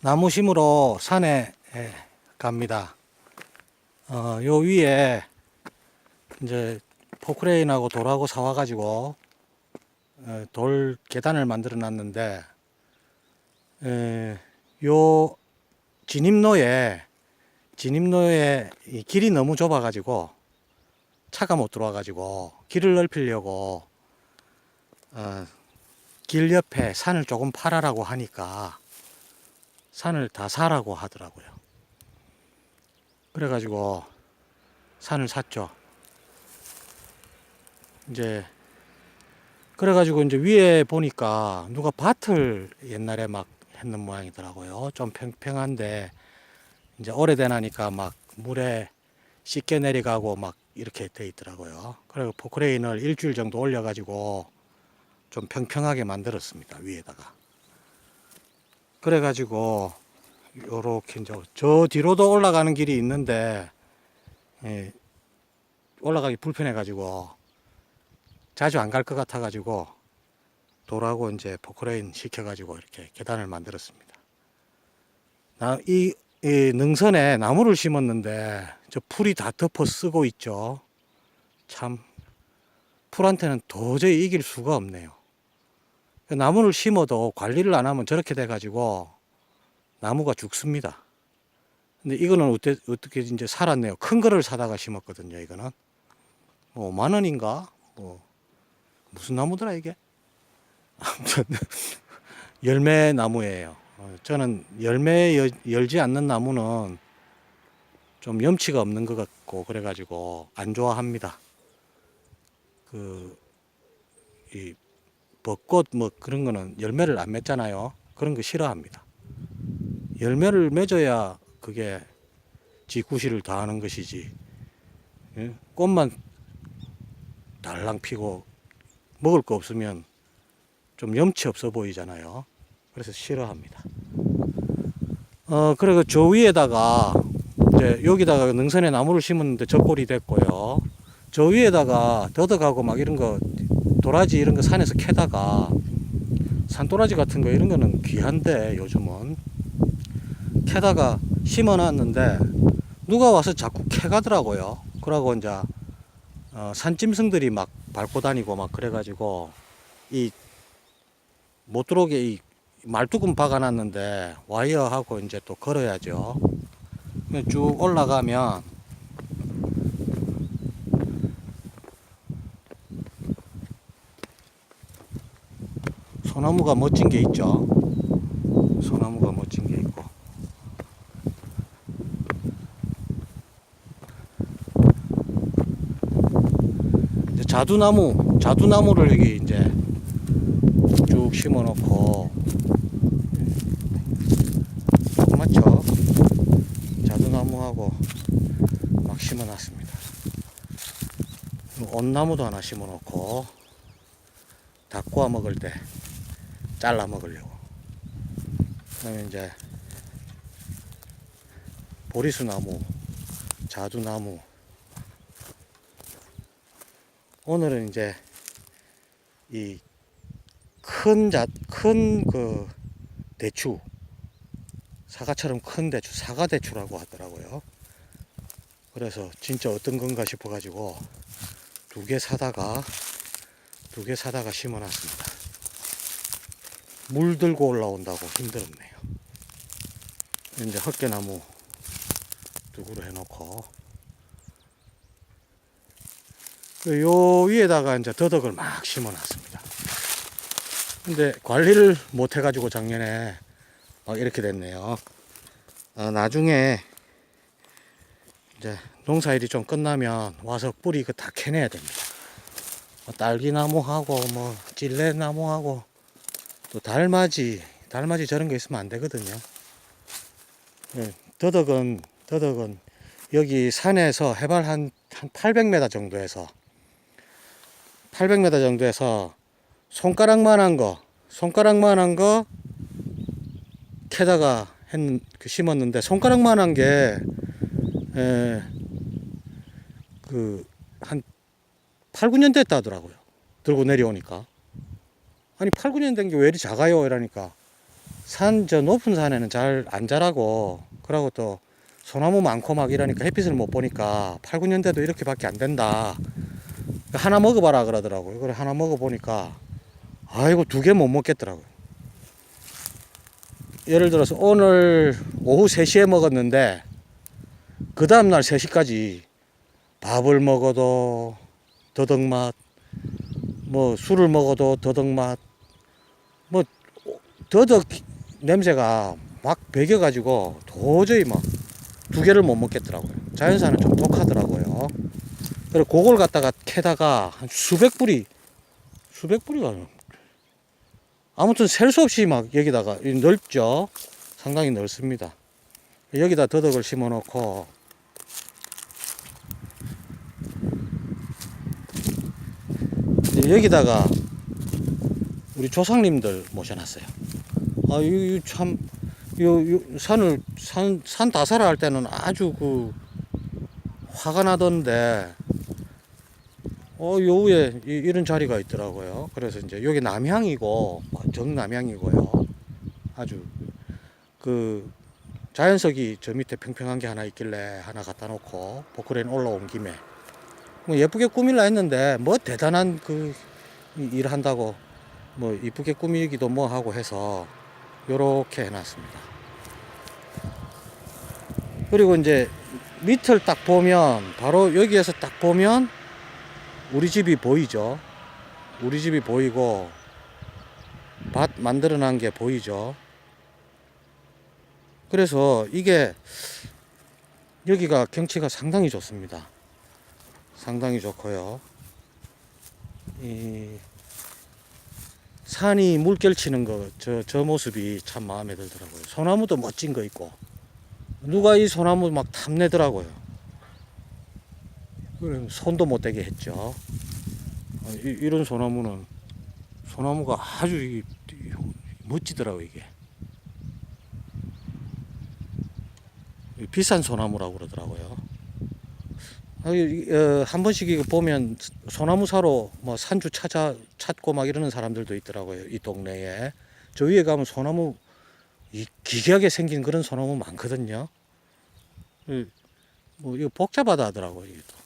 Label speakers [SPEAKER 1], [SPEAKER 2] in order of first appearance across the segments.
[SPEAKER 1] 나무 심으러 산에 갑니다. 요 위에 이제 포크레인하고 돌하고 사와가지고 돌 계단을 만들어 놨는데, 요 진입로에 이 길이 너무 좁아가지고 차가 못 들어와가지고 길을 넓히려고 길 옆에 산을 조금 팔아라고 하니까 산을 다 사라고 하더라고요. 그래가지고 산을 샀죠. 그래가지고 이제 위에 보니까 누가 밭을 옛날에 막 했는 모양이더라고요. 좀 평평한데 이제 오래되나니까 막 물에 씻겨 내려가고 막 이렇게 돼 있더라고요. 그리고 포크레인을 일주일 정도 올려가지고 좀 평평하게 만들었습니다. 위에다가. 그래가지고 요렇게 이제 저 뒤로도 올라가는 길이 있는데, 올라가기 불편해가지고 자주 안 갈 것 같아가지고 돌하고 이제 포크레인 시켜가지고 이렇게 계단을 만들었습니다. 이 능선에 나무를 심었는데 저 풀이 다 덮어 쓰고 있죠. 참 풀한테는 도저히 이길 수가 없네요. 나무를 심어도 관리를 안 하면 저렇게 돼가지고 나무가 죽습니다. 근데 이거는 어떻게 이제 살았네요. 큰 거를 사다가 심었거든요. 이거는 뭐 5만 원인가? 뭐 무슨 나무더라 이게? 아무튼 열매 나무예요. 저는 열매 열지 않는 나무는 좀 염치가 없는 것 같고 그래가지고 안 좋아합니다. 이 벚꽃 뭐 그런 거는 열매를 안 맺잖아요. 그런 거 싫어합니다. 열매를 맺어야 그게 지구실을 다하는 것이지. 예? 꽃만 달랑 피고 먹을 거 없으면 좀 염치 없어 보이잖아요. 그래서 싫어합니다. 그리고 저 위에다가 이제 여기다가 능선에 나무를 심었는데 젖골이 됐고요. 저 위에다가 더덕하고 막 이런 거 도라지 이런 거 산에서 캐다가 산도라지 같은 거 이런 거는 귀한데 요즘은 캐다가 심어놨는데 누가 와서 자꾸 캐가더라고요. 그러고 이제 산짐승들이 막 밟고 다니고 막 그래가지고 이 못 들어오게 이 말뚝은 박아놨는데 와이어하고 이제 또 걸어야죠. 쭉 올라가면 소나무가 멋진 게 있죠. 소나무가 멋진 게 있고. 이제 자두나무를 여기 이제 쭉 심어 놓고, 맞죠? 자두나무하고 막 심어 놨습니다. 온나무도 하나 심어 놓고, 다 구워 먹을 때 잘라 먹으려고. 그다음에 이제 보리수나무, 자두나무. 오늘은 이제 이 큰 그 대추, 사과처럼 큰 대추, 사과대추라고 하더라고요. 그래서 진짜 어떤 건가 싶어가지고 두 개 사다가 심어 놨습니다. 물 들고 올라온다고 힘들었네요. 이제 헛개나무 두 그루 해놓고, 요 위에다가 이제 더덕을 막 심어 놨습니다. 근데 관리를 못 해가지고 작년에 이렇게 됐네요. 나중에 이제 농사일이 좀 끝나면 와서 뿌리 이거 다 캐내야 됩니다. 딸기나무하고 뭐 찔레나무하고 또 달맞이 저런 거 있으면 안 되거든요. 더덕은 여기 산에서 해발 한 800m 정도에서 손가락만한 거 캐다가 심었는데, 손가락만한 게 한 8, 9년 됐다 하더라고요. 들고 내려오니까. 아니 8, 9년 된 게 왜 이리 작아요? 이러니까 저 높은 산에는 잘 안 자라고, 그러고 또 소나무 많고 막 이러니까 햇빛을 못 보니까 8, 9년대도 이렇게밖에 안 된다. 하나 먹어봐라 그러더라고요. 그래 하나 먹어보니까 아이고 2개 못 먹겠더라고요. 예를 들어서 오늘 오후 3시에 먹었는데 그 다음날 3시까지 밥을 먹어도 더덕맛, 뭐 술을 먹어도 더덕맛, 뭐 더덕 냄새가 막 배겨가지고 도저히 막 2개를 못 먹겠더라고요. 자연산은 좀 독하더라고요. 그리고 그걸 갖다가 캐다가 한 수백 뿌리가 아무튼 셀 수 없이 막 여기다가 넓죠. 상당히 넓습니다. 여기다 더덕을 심어 놓고 여기다가 우리 조상님들 모셔놨어요. 아, 이 참, 산 다사라 할 때는 아주 화가 나던데, 요 위에 이런 자리가 있더라고요. 그래서 이제 여기 남향이고, 정남향이고요. 아주, 자연석이 저 밑에 평평한 게 하나 있길래 하나 갖다 놓고, 포크레인 올라온 김에, 뭐 예쁘게 꾸밀라 했는데, 뭐 대단한 일 한다고, 뭐 이쁘게 꾸미기도 뭐 하고 해서, 요렇게 해놨습니다. 그리고 이제 밑을 딱 보면, 바로 여기에서 딱 보면, 우리 집이 보이죠. 우리 집이 보이고 밭 만들어 놓은 게 보이죠. 그래서 이게 여기가 경치가 상당히 좋습니다. 상당히 좋고요. 이 산이 물결 치는 거, 저 모습이 참 마음에 들더라고요. 소나무도 멋진 거 있고, 누가 이 소나무 막 탐내더라고요. 손도 못 대게 했죠. 이런 소나무가 아주 멋지더라고요. 이게 비싼 소나무라고 그러더라고요. 한 번씩 이거 보면 소나무 사러 뭐 산주 찾고 막 이러는 사람들도 있더라고요. 이 동네에. 저 위에 가면 소나무 기괴하게 생긴 그런 소나무 많거든요. 뭐 이거 복잡하다 하더라고요. 이게 또.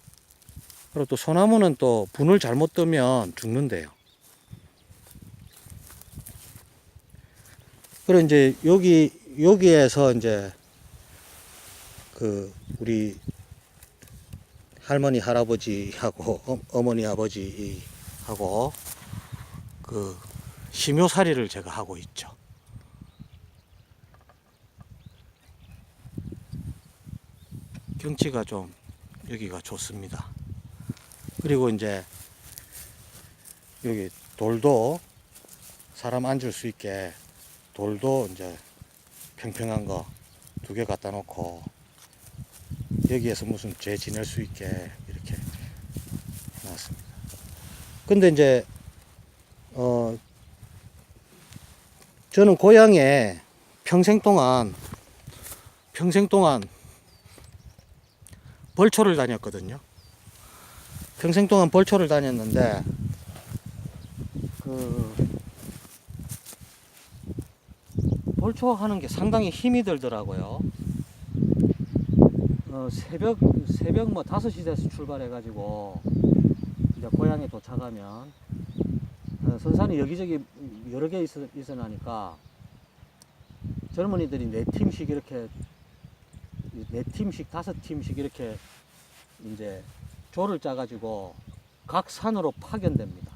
[SPEAKER 1] 그리고 또 소나무는 또 분을 잘못 뜨면 죽는데요. 그리고 이제 여기에서 이제 우리 할머니 할아버지하고 어머니 아버지하고 심요살이를 제가 하고 있죠. 경치가 좀 여기가 좋습니다. 그리고 이제 여기 돌도 사람 앉을 수 있게 돌도 이제 평평한 거 2개 갖다 놓고 여기에서 무슨 죄 지낼 수 있게 이렇게 놨습니다. 근데 이제 저는 고향에 평생 동안 벌초를 다녔거든요. 평생 동안 벌초를 다녔는데 벌초 하는 게 상당히 힘이 들더라고요. 새벽 뭐 5시 돼서 출발해 가지고 이제 고향에 도착하면 선산이 여기저기 여러 개 있어 나니까 젊은이들이 4팀씩 이렇게 4팀씩 5팀씩 이렇게 이제 조를 짜 가지고 각 산으로 파견됩니다.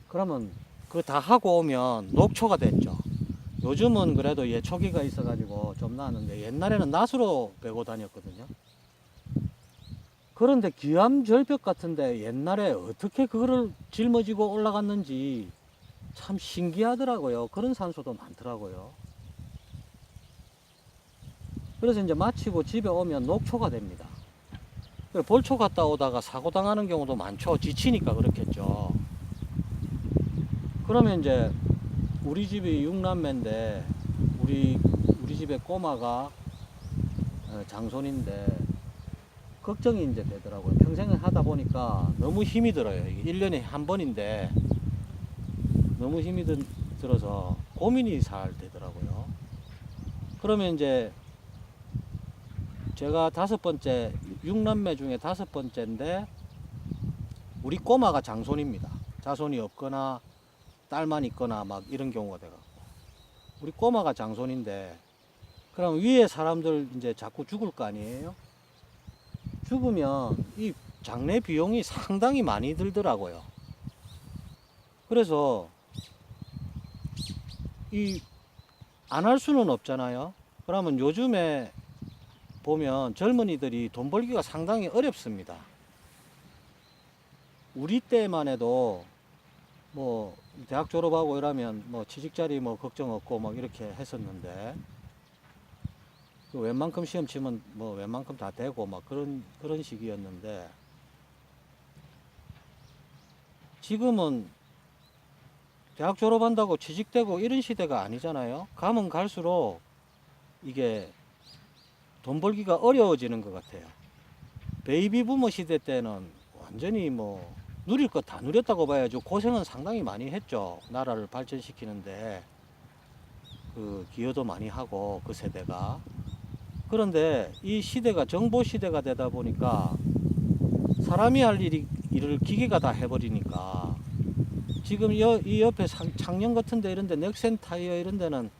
[SPEAKER 1] 그러면 그거 다 하고 오면 녹초가 됐죠. 요즘은 그래도 예초기가 있어 가지고 좀 나았는데 옛날에는 낫으로 베고 다녔거든요. 그런데 기암절벽 같은데 옛날에 어떻게 그거를 짊어지고 올라갔는지 참 신기하더라고요. 그런 산소도 많더라고요. 그래서 이제 마치고 집에 오면 녹초가 됩니다. 벌초 갔다 오다가 사고 당하는 경우도 많죠. 지치니까 그렇겠죠. 그러면 이제 우리 집이 6남매인데 우리 집에 꼬마가 장손인데 걱정이 이제 되더라고요. 평생을 하다 보니까 너무 힘이 들어요. 1년에 한 번인데 너무 힘이 들어서 고민이 잘 되더라고요. 그러면 이제 제가 5번째, 6남매 중에 5번째인데 우리 꼬마가 장손입니다. 자손이 없거나 딸만 있거나 막 이런 경우가 돼갖고 우리 꼬마가 장손인데, 그럼 위에 사람들 이제 자꾸 죽을 거 아니에요? 죽으면 이 장례 비용이 상당히 많이 들더라고요. 그래서 이 안 할 수는 없잖아요. 그러면 요즘에 보면 젊은이들이 돈 벌기가 상당히 어렵습니다. 우리 때만 해도 뭐 대학 졸업하고 이러면 뭐 취직자리 뭐 걱정 없고 막 이렇게 했었는데, 그 웬만큼 시험 치면 뭐 웬만큼 다 되고 막 그런 시기였는데, 지금은 대학 졸업한다고 취직되고 이런 시대가 아니잖아요. 가면 갈수록 이게 돈 벌기가 어려워지는 것 같아요. 베이비 부머 시대 때는 완전히 뭐 누릴 거 다 누렸다고 봐야죠. 고생은 상당히 많이 했죠. 나라를 발전시키는데 그 기여도 많이 하고 그 세대가. 그런데 이 시대가 정보 시대가 되다 보니까 사람이 할 일을 기계가 다 해버리니까, 지금 이 옆에 창녕 같은 데 이런 데 넥센 타이어 이런 데는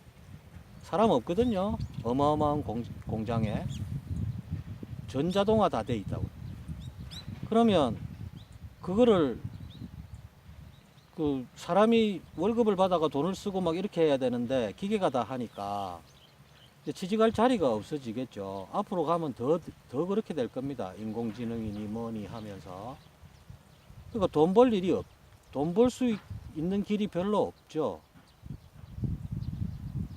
[SPEAKER 1] 사람 없거든요. 어마어마한 공장에 전자동화 다 돼 있다고. 그러면 그거를 그 사람이 월급을 받아가 돈을 쓰고 막 이렇게 해야 되는데 기계가 다 하니까 이제 취직할 자리가 없어지겠죠. 앞으로 가면 더 그렇게 될 겁니다. 인공지능이니 뭐니 하면서. 그러니까 돈 벌 수 있는 길이 별로 없죠.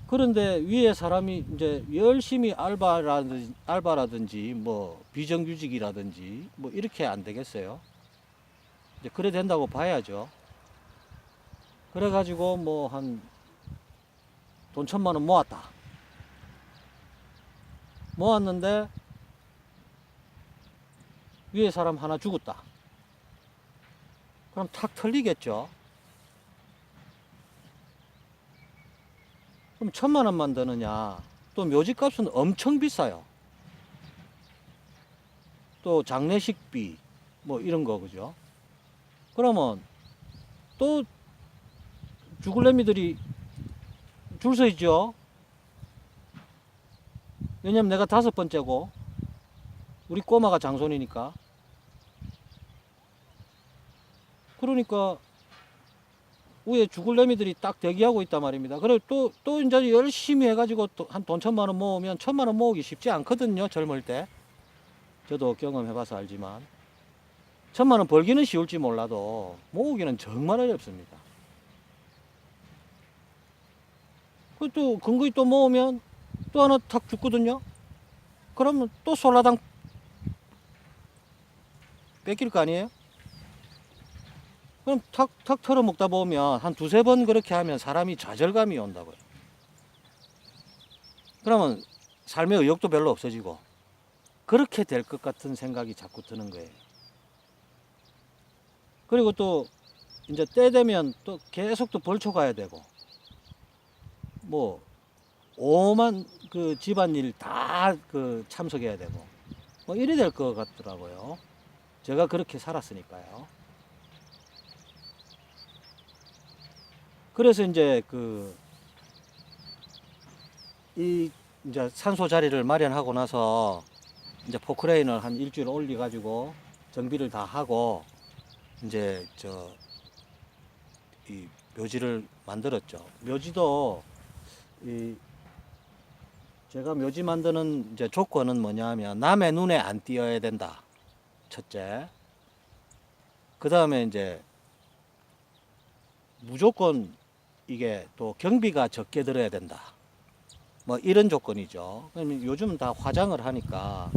[SPEAKER 1] 그런데 위에 사람이 이제 열심히 알바라든지 뭐 비정규직이라든지 뭐 이렇게 안 되겠어요. 이제 그래 된다고 봐야죠. 그래가지고 뭐 한 돈 1,000만 원 모았다. 모았는데 위에 사람 하나 죽었다. 그럼 탁 털리겠죠. 그럼 1,000만 원만 드느냐. 또 묘지값은 엄청 비싸요. 또 장례식비 뭐 이런 거, 그죠? 그러면 또 죽을래미들이 줄 서 있죠. 왜냐면 내가 5번째고 우리 꼬마가 장손이니까. 그러니까 위에 죽을래미들이 딱 대기하고 있단 말입니다. 그래 또 이제 열심히 해가지고 한 돈 1,000만 원 모으면 1,000만 원 모으기 쉽지 않거든요. 젊을 때. 저도 경험해봐서 알지만 1,000만 원 벌기는 쉬울지 몰라도 모으기는 정말 어렵습니다. 또 근거리 또 모으면 또 하나 탁 죽거든요. 그러면 또 솔라당 뺏길 거 아니에요? 그럼 탁 털어먹다 보면 한 2-3번 그렇게 하면 사람이 좌절감이 온다고요. 그러면 삶의 의욕도 별로 없어지고 그렇게 될 것 같은 생각이 자꾸 드는 거예요. 그리고 또 이제 때 되면 또 계속 또 벌초 가야 되고 뭐 오만 그 집안일 다 그 참석해야 되고 뭐 이래 될 것 같더라고요. 제가 그렇게 살았으니까요. 그래서 이제 이 이제 산소 자리를 마련하고 나서 이제 포크레인을 한 일주일 올려 가지고 정비를 다 하고 이제 이 묘지를 만들었죠. 묘지도 제가 묘지 만드는 이제 조건은 뭐냐면 남의 눈에 안 띄어야 된다. 첫째. 그 다음에 이제 무조건 이게 또 경비가 적게 들어야 된다. 뭐 이런 조건이죠. 그러면 요즘은 다 화장을 하니까.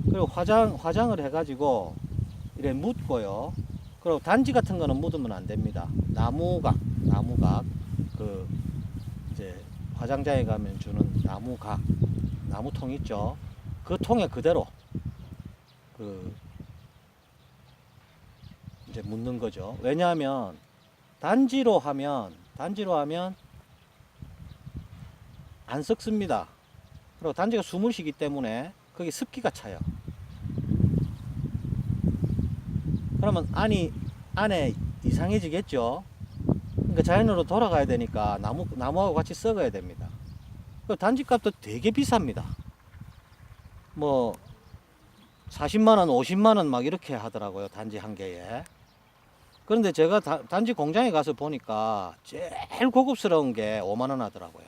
[SPEAKER 1] 그리고 화장을 해가지고 이래 묻고요. 그리고 단지 같은 거는 묻으면 안 됩니다. 나무각 그 이제 화장장에 가면 주는 나무통 있죠. 그 통에 그대로 이제 묻는 거죠. 왜냐하면 단지로 하면 안 썩습니다. 그리고 단지가 숨을 쉬기 때문에 거기 습기가 차요. 그러면 안에 이상해지겠죠. 그러니까 자연으로 돌아가야 되니까 나무하고 같이 썩어야 됩니다. 단지 값도 되게 비쌉니다. 뭐 40만원, 50만원 막 이렇게 하더라고요. 단지 한 개에. 그런데 제가 단지 공장에 가서 보니까 제일 고급스러운 게 5만원 하더라고요.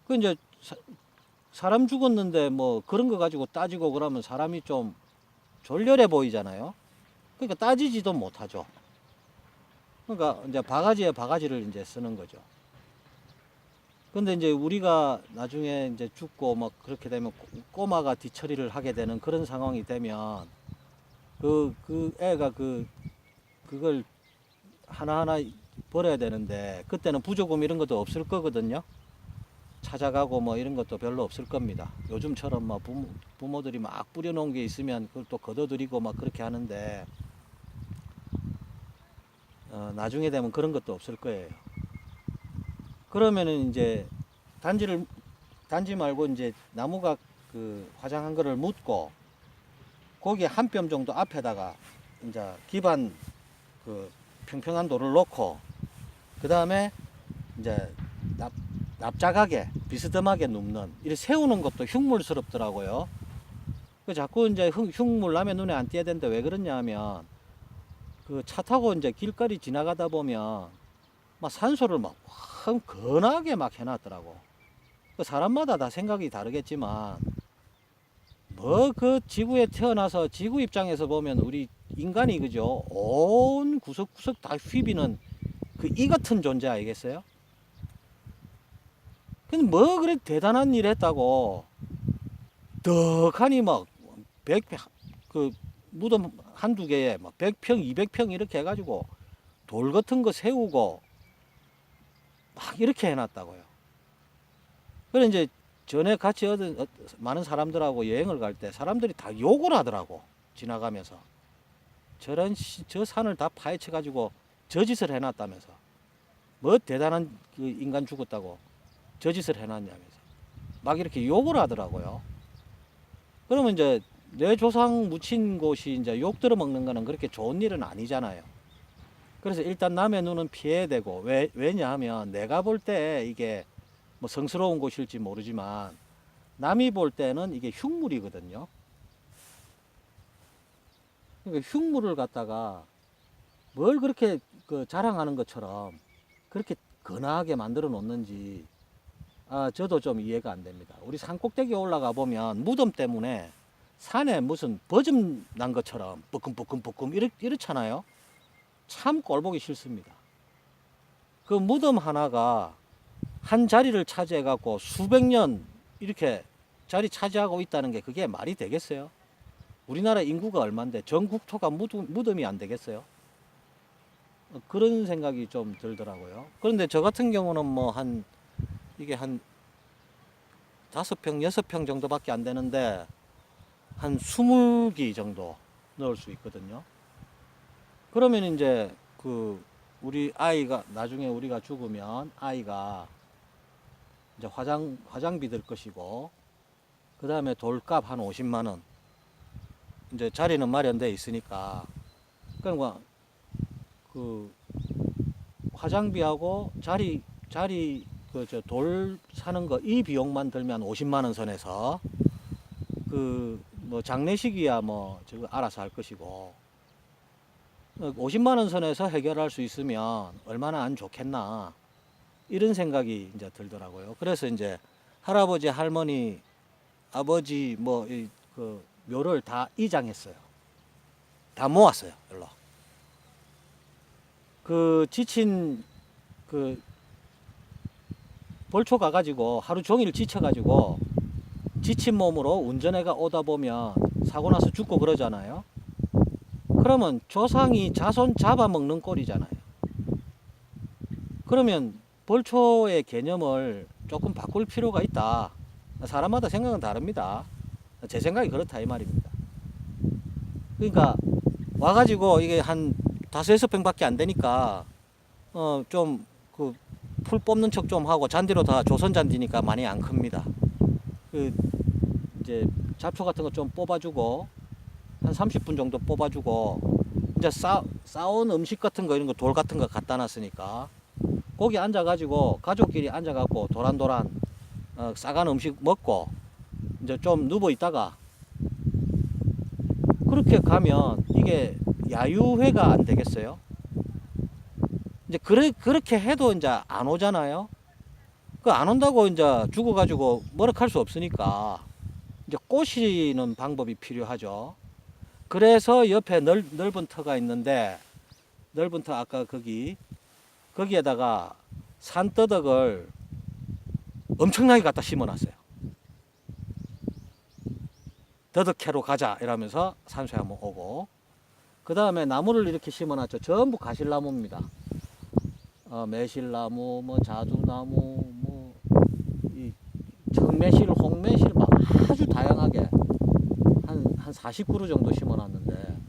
[SPEAKER 1] 그 이제 사람 죽었는데 뭐 그런 거 가지고 따지고 그러면 사람이 좀 졸렬해 보이잖아요. 그러니까 따지지도 못하죠. 그러니까 이제 바가지에 바가지를 이제 쓰는 거죠. 근데 이제 우리가 나중에 이제 죽고 막 그렇게 되면 꼬마가 뒤처리를 하게 되는 그런 상황이 되면 그 애가 그걸 하나하나 버려야 되는데 그때는 부조금 이런 것도 없을 거거든요. 찾아가고 뭐 이런 것도 별로 없을 겁니다. 요즘처럼 뭐 부모들이 막 뿌려놓은 게 있으면 그걸 또 걷어들이고 막 그렇게 하는데 나중에 되면 그런 것도 없을 거예요. 그러면은 이제 단지 말고 이제 나무가 그 화장한 거를 묻고 거기에 한 뼘 정도 앞에다가 이제 기반 그 평평한 돌을 놓고 그 다음에 이제 납작하게 비스듬하게 눕는 이렇게 세우는 것도 흉물스럽더라고요. 그 자꾸 이제 흉물 남의 눈에 안 띄어야 되는데 왜 그러냐 하면 그 차 타고 이제 길거리 지나가다 보면 막 산소를 막 건하게 막 해놨더라고. 그 사람마다 다 생각이 다르겠지만 뭐 그 지구에 태어나서 지구 입장에서 보면 우리 인간이 그죠 온 구석구석 다 휘비는 그 이 같은 존재 아니겠어요? 근데 뭐 그래 대단한 일 했다고 떡하니 막 100, 그 무덤 한두 개에 막 100평, 200평 이렇게 해가지고 돌 같은 거 세우고 막 이렇게 해놨다고요. 그래 이제 전에 같이 얻은 많은 사람들하고 여행을 갈 때 사람들이 다 욕을 하더라고. 지나가면서 저 산을 다 파헤쳐 가지고 저 짓을 해놨다면서 뭐 대단한 그 인간 죽었다고 저 짓을 해놨냐면서 막 이렇게 욕을 하더라고요. 그러면 이제 내 조상 묻힌 곳이 이제 욕 들어먹는 거는 그렇게 좋은 일은 아니잖아요. 그래서 일단 남의 눈은 피해야 되고 왜냐하면 내가 볼 때 이게 뭐 성스러운 곳일지 모르지만 남이 볼 때는 이게 흉물이거든요. 그러니까 흉물을 갖다가 뭘 그렇게 그 자랑하는 것처럼 그렇게 건하게 만들어 놓는지 저도 좀 이해가 안 됩니다. 우리 산 꼭대기에 올라가 보면 무덤 때문에 산에 무슨 버즘 난 것처럼 뻐끔뻐끔뻐끔 이렇잖아요. 참 꼴보기 싫습니다. 그 무덤 하나가 한 자리를 차지해 갖고 수백 년 이렇게 자리 차지하고 있다는 게 그게 말이 되겠어요? 우리나라 인구가 얼만데 전 국토가 무덤이 안 되겠어요? 그런 생각이 좀 들더라고요. 그런데 저 같은 경우는 뭐 이게 한 5평, 6평 정도밖에 안 되는데 한 20기 정도 넣을 수 있거든요. 그러면 이제 우리 아이가 나중에 우리가 죽으면 아이가 이제 화장비 들 것이고 그 다음에 돌값 한 50만 원 이제 자리는 마련돼 있으니까 그러니까 그 화장비하고 자리 돌 사는 거 이 비용만 들면 50만 원 선에서 뭐 장례식이야 뭐 저거 알아서 할 것이고 50만 원 선에서 해결할 수 있으면 얼마나 안 좋겠나 이런 생각이 이제 들더라고요. 그래서 이제 할아버지, 할머니, 아버지 뭐 그 묘를 다 이장했어요. 다 모았어요. 일로. 그 지친 벌초 가가지고 하루 종일 지쳐가지고 지친 몸으로 운전해가 오다 보면 사고 나서 죽고 그러잖아요. 그러면 조상이 자손 잡아먹는 꼴이잖아요. 그러면 벌초의 개념을 조금 바꿀 필요가 있다. 사람마다 생각은 다릅니다. 제 생각이 그렇다 이 말입니다. 그러니까 와가지고 이게 한 5, 6평밖에 안 되니까 좀 풀 뽑는 척 좀 하고 잔디로 다 조선 잔디니까 많이 안 큽니다. 그 이제 잡초 같은 거 좀 뽑아주고 한 30분 정도 뽑아주고 이제 싸온 음식 같은 거 이런 거 돌 같은 거 갖다 놨으니까 거기 앉아가지고 가족끼리 앉아갖고 도란도란 싸간 음식 먹고 이제 좀 누워 있다가 그렇게 가면 이게 야유회가 안 되겠어요? 이제 그렇게 해도 이제 안 오잖아요. 그 안 온다고 이제 죽어가지고 뭐라 할 수 없으니까 이제 꼬시는 방법이 필요하죠. 그래서 옆에 넓은 터가 있는데 넓은 터 아까 거기에다가 산더덕을 엄청나게 갖다 심어놨어요. 더덕 캐러 가자 이러면서 산소에 한번 오고 그 다음에 나무를 이렇게 심어놨죠. 전부 가실나무입니다. 매실나무, 뭐 자두나무, 뭐 이 청매실, 홍매실 막 아주 다양하게 한 40그루 정도 심어놨는데